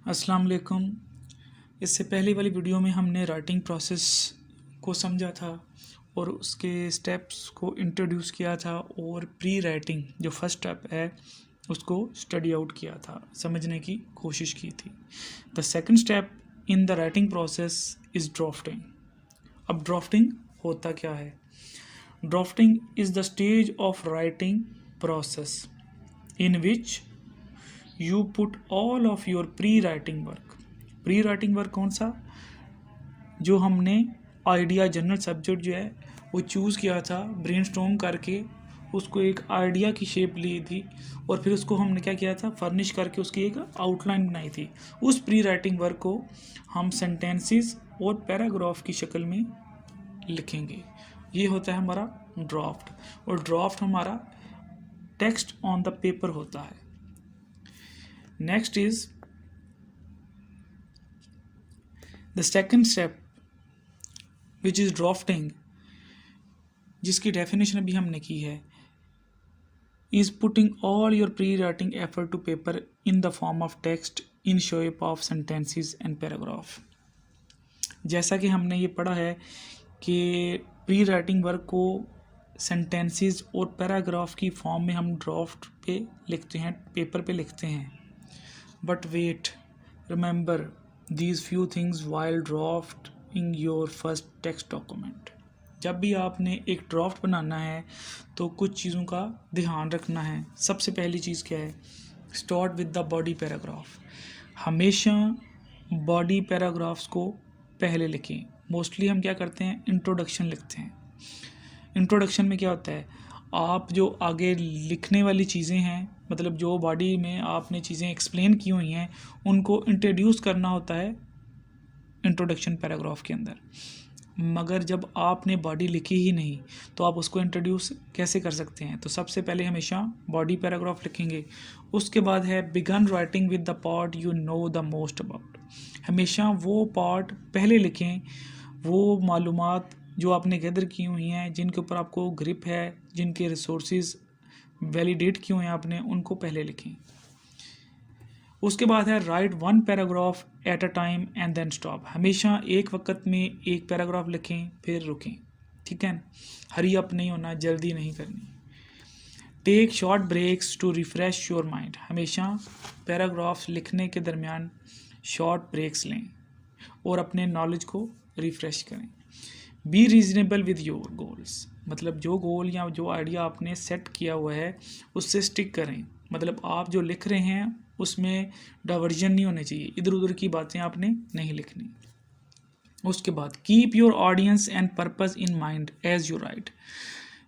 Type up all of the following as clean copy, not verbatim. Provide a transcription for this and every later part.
अस्सलाम वालेकुम। इससे पहले वाली वीडियो में हमने राइटिंग प्रोसेस को समझा था और उसके स्टेप्स को इंट्रोड्यूस किया था और प्री राइटिंग जो फर्स्ट स्टेप है उसको स्टडी आउट किया था, समझने की कोशिश की थी। The second step in the writing process is drafting. अब ड्राफ्टिंग होता क्या है? Drafting is the stage of writing process in which you put all of your pre writing work. Pre writing work कौन सा? जो हमने आइडिया जनरल सब्जेक्ट जो है वो चूज़ किया था, ब्रेनस्टॉर्म करके उसको एक आइडिया की शेप ली थी और फिर उसको हमने क्या किया था, फर्निश करके उसकी एक आउटलाइन बनाई थी। उस प्री राइटिंग वर्क को हम सेंटेंसेस और पैराग्राफ की शक्ल में लिखेंगे। ये होता है हमारा ड्राफ्ट, और ड्राफ्ट हमारा टेक्स्ट ऑन द पेपर होता है। Next is the second step which is drafting, जिसकी डेफिनेशन अभी हमने की है, is putting all your pre-writing effort to paper in the form of text in shape of sentences and paragraph। जैसा कि हमने ये पढ़ा है कि प्री राइटिंग वर्क को सेंटेंसेस और पैराग्राफ की फॉर्म में हम ड्राफ्ट पे लिखते हैं, पेपर पे लिखते हैं। But wait, remember these few things while drafting your first text document। जब भी आपने एक ड्राफ्ट बनाना है तो कुछ चीज़ों का ध्यान रखना है। सबसे पहली चीज़ क्या है? Start with the body paragraph. हमेशा बॉडी पैराग्राफ्स को पहले लिखें। मोस्टली हम क्या करते हैं, इंट्रोडक्शन लिखते हैं। इंट्रोडक्शन में क्या होता है, आप जो आगे लिखने वाली चीज़ें हैं, मतलब जो बॉडी में आपने चीज़ें एक्सप्लेन की हुई हैं, उनको इंट्रोड्यूस करना होता है इंट्रोडक्शन पैराग्राफ के अंदर। मगर जब आपने बॉडी लिखी ही नहीं तो आप उसको इंट्रोड्यूस कैसे कर सकते हैं? तो सबसे पहले हमेशा बॉडी पैराग्राफ लिखेंगे। उसके बाद है begin writing with the part you know the most about. हमेशा वो पार्ट पहले लिखें, वो मालूमात जो आपने गैदर की हुई हैं, जिनके ऊपर आपको ग्रिप है, जिनके रिसोर्सेज वैलिडेट किए हुए हैं आपने, उनको पहले लिखें। उसके बाद है write one paragraph at a time and then stop. हमेशा एक वक्त में एक पैराग्राफ लिखें फिर रुकें, ठीक है? हरी अप नहीं होना, जल्दी नहीं करनी। Take short breaks to refresh your mind. हमेशा पैराग्राफ्स लिखने के दरमियान शॉर्ट ब्रेक्स लें और अपने नॉलेज को रिफ्रेश करें। Be reasonable with your goals. मतलब जो गोल या जो आइडिया आपने सेट किया हुआ है उससे स्टिक करें। मतलब आप जो लिख रहे हैं उसमें डाइवर्जन नहीं होने चाहिए, इधर उधर की बातें आपने नहीं लिखनी। उसके बाद keep your audience and purpose in mind as you write.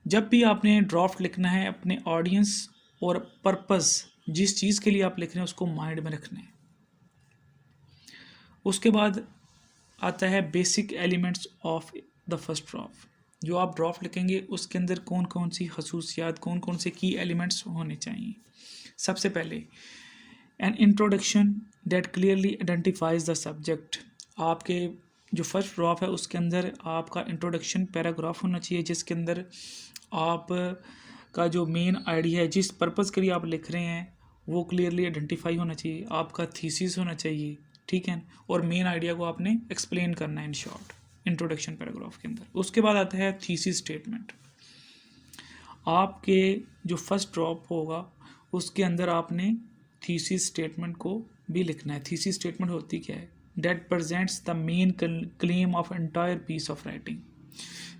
जब भी आपने ड्राफ्ट लिखना है, अपने ऑडियंस और पर्पस, जिस चीज़ के लिए आप लिख रहे हैं, उसको माइंड में रखना है। उसके बाद आता है basic elements of the first draft. जो आप ड्राफ्ट लिखेंगे उसके अंदर कौन कौन सी खसूसियात, कौन कौन से की एलिमेंट्स होने चाहिए। सबसे पहले an introduction that clearly identifies the subject. आपके जो फर्स्ट ड्राफ्ट है उसके अंदर आपका इंट्रोडक्शन पैराग्राफ होना चाहिए, जिसके अंदर आप का जो मेन आइडिया है, जिस पर्पज़ के लिए आप लिख रहे हैं, वो क्लियरली आइडेंटिफाई होना चाहिए। आपका थीसिस होना चाहिए, ठीक है? और मेन आइडिया को आपने एक्सप्लेन करना है इन शॉर्ट इंट्रोडक्शन पैराग्राफ के अंदर। उसके बाद आता है थीसिस स्टेटमेंट। आपके जो फर्स्ट ड्राफ्ट होगा उसके अंदर आपने थीसिस स्टेटमेंट को भी लिखना है। थीसिस स्टेटमेंट होती क्या है? That presents the main claim of entire piece of writing.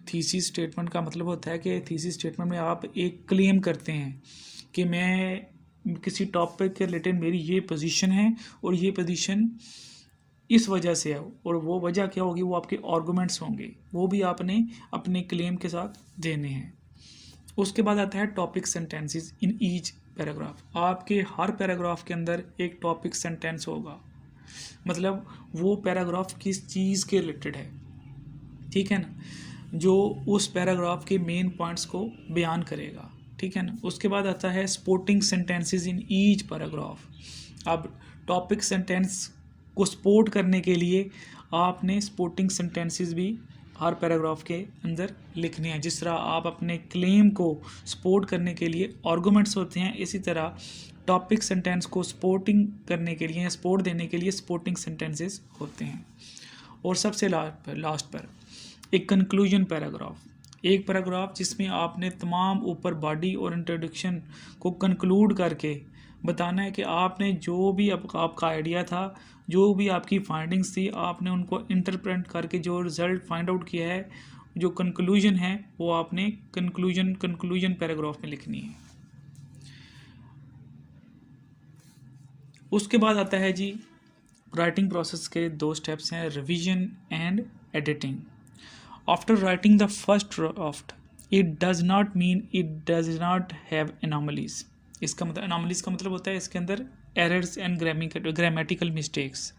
Thesis statement का मतलब होता है कि थीसिस स्टेटमेंट में आप एक क्लेम करते हैं कि मैं किसी टॉपिक के रिलेटेड मेरी ये पोजीशन है और ये पोजीशन इस वजह से है, और वो वजह क्या होगी, वो आपके आर्गूमेंट्स होंगे, वो भी आपने अपने क्लेम के साथ देने हैं। उसके बाद आता है topic sentences in each paragraph. आपके हर पैराग्राफ के अंदर एक टॉपिक सेंटेंस होगा, मतलब वो पैराग्राफ किस चीज़ के रिलेटेड है, ठीक है ना, जो उस पैराग्राफ के मेन पॉइंट्स को बयान करेगा, ठीक है ना। उसके बाद आता है supporting sentences in each paragraph. अब टॉपिक सेंटेंस को सपोर्ट करने के लिए आपने सपोर्टिंग सेंटेंसेस भी हर पैराग्राफ के अंदर लिखने हैं। जिस तरह आप अपने क्लेम को सपोर्ट करने के लिए आर्गूमेंट्स होते हैं, इसी तरह टॉपिक सेंटेंस को सपोर्टिंग करने के लिए या सपोर्ट देने के लिए सपोर्टिंग सेंटेंसेस होते हैं। और सबसे लास्ट पर एक कंक्लूजन पैराग्राफ, एक पैराग्राफ जिसमें आपने तमाम ऊपर बॉडी और इंट्रोडक्शन को कंक्लूड करके बताना है कि आपने जो भी आपका आइडिया था, जो भी आपकी फाइंडिंग्स थी, आपने उनको इंटरप्रेट करके जो रिज़ल्ट फाइंड आउट किया है, जो कंक्लूजन है, वो आपने कंक्लूजन पैराग्राफ में लिखनी है। उसके बाद आता है जी राइटिंग प्रोसेस के 2 स्टेप्स हैं, revision and editing. After writing the first draft it does not mean it does not have anomalies. इसका मतलब एनोमलीज का मतलब होता है इसके अंदर एरर्स एंड ग्रामेटिकल मिस्टेक्स।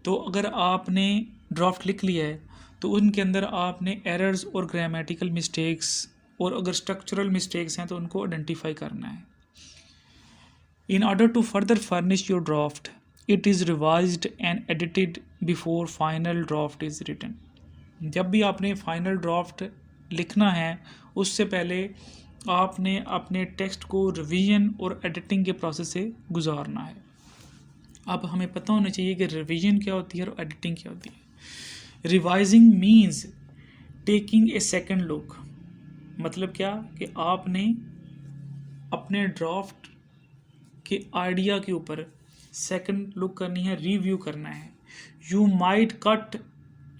तो अगर आपने ड्राफ्ट लिख लिया है तो उनके अंदर आपने एरर्स और ग्रामेटिकल मिस्टेक्स और अगर स्ट्रक्चरल मिस्टेक्स हैं तो उनको आइडेंटिफाई करना है। In order to further furnish your draft it is revised and edited before final draft is written. जब भी आपने फाइनल ड्राफ्ट लिखना है उससे पहले आपने अपने टेक्स्ट को रिवीजन और एडिटिंग के प्रोसेस से गुजारना है। अब हमें पता होना चाहिए कि रिवीजन क्या होती है और एडिटिंग क्या होती है। Revising means taking a second look, मतलब क्या कि आपने अपने ड्राफ्ट के आइडिया के ऊपर सेकंड लुक करनी है, रिव्यू करना है। You might cut,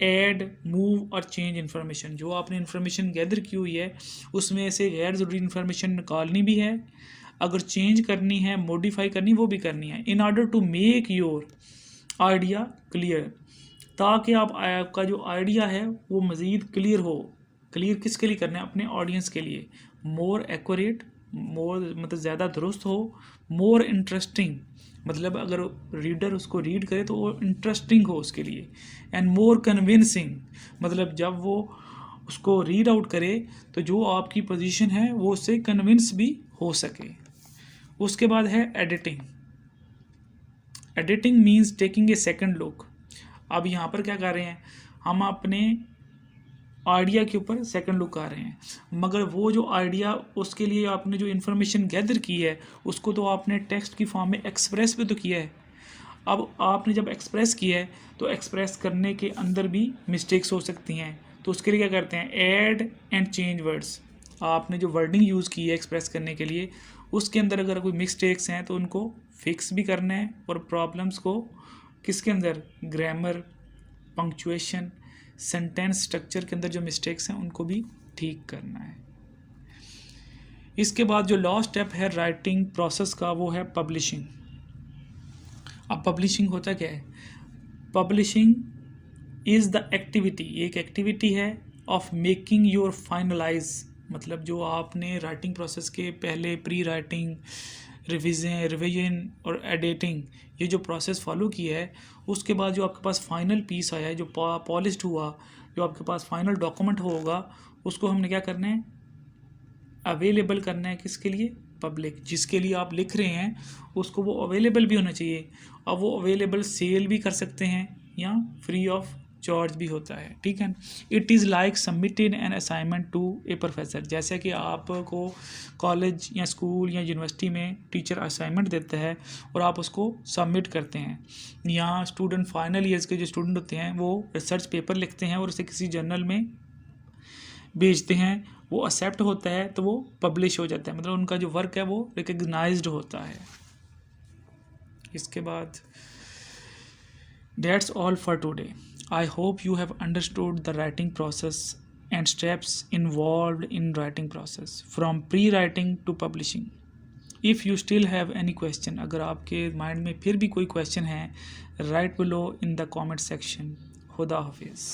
add, move और चेंज इन्फॉर्मेशन। जो आपने इन्फॉर्मेशन गैदर की हुई है उसमें से गैर ज़रूरी इन्फॉर्मेशन निकालनी भी है, अगर चेंज करनी है, मॉडिफाई करनी, वो भी करनी है। In order to make your idea clear, ताकि आपका जो आइडिया है वो मज़ीद क्लियर हो। क्लियर किसके लिए करना है? अपने ऑडियंस के लिए। मोर एक्यूरेट, मोर मतलब ज़्यादा दुरुस्त हो। मोर इंटरेस्टिंग, मतलब अगर रीडर उसको रीड करे तो वो इंटरेस्टिंग हो उसके लिए। एंड मोर कन्विंसिंग, मतलब जब वो उसको रीड आउट करे तो जो आपकी पोजीशन है वो उससे कन्विंस भी हो सके। उसके बाद है editing. Editing means taking a second look. अब यहाँ पर क्या कर रहे हैं, हम अपने आइडिया के ऊपर सेकंड लुक आ रहे हैं, मगर वो जो आइडिया, उसके लिए आपने जो इन्फॉर्मेशन गैदर की है उसको तो आपने टेक्स्ट की फॉर्म में एक्सप्रेस भी तो किया है। अब आपने जब एक्सप्रेस किया है तो एक्सप्रेस करने के अंदर भी मिस्टेक्स हो सकती हैं, तो उसके लिए क्या करते हैं, ऐड एंड चेंज वर्ड्स। आपने जो वर्डिंग यूज़ की है एक्सप्रेस करने के लिए उसके अंदर अगर कोई मिस्टेक्स हैं तो उनको फिक्स भी करना है, और प्रॉब्लम्स को किसके अंदर, ग्रामर, पंक्चुएशन, सेंटेंस स्ट्रक्चर के अंदर जो मिस्टेक्स हैं उनको भी ठीक करना है। इसके बाद जो लास्ट स्टेप है राइटिंग प्रोसेस का वो है पब्लिशिंग। अब पब्लिशिंग होता क्या है? पब्लिशिंग इज़ द एक्टिविटी, एक एक्टिविटी है ऑफ मेकिंग योर फाइनलाइज, मतलब जो आपने राइटिंग प्रोसेस के पहले प्री राइटिंग, रिवीजन और एडिटिंग, ये जो प्रोसेस फॉलो किया है, उसके बाद जो आपके पास फाइनल पीस आया है, जो पॉलिश्ड हुआ, जो आपके पास फाइनल डॉक्यूमेंट होगा, उसको हमने क्या करना है, अवेलेबल करना है। किसके लिए? पब्लिक। जिसके लिए आप लिख रहे हैं उसको वो अवेलेबल भी होना चाहिए। अब वो अवेलेबल सेल भी कर सकते हैं या फ्री ऑफ चार्ज भी होता है, ठीक है। It is like submitted an assignment to a professor, जैसे कि आपको कॉलेज या स्कूल या यूनिवर्सिटी में टीचर असाइनमेंट देता है और आप उसको सबमिट करते हैं। यहाँ स्टूडेंट, फाइनल ईयर्स के जो स्टूडेंट होते हैं वो रिसर्च पेपर लिखते हैं और उसे किसी जर्नल में भेजते हैं, वो एक्सेप्ट होता है तो वो पब्लिश हो जाता है, मतलब उनका जो वर्क है वो रिकग्नाइज्ड होता है। इसके बाद that's all for today. I hope you have understood the writing process and steps involved in writing process from pre-writing to publishing. If you still have any question, अगर आपके माइंड में फिर भी कोई क्वेश्चन है, write below in the comment section. खुदा हाफिज़।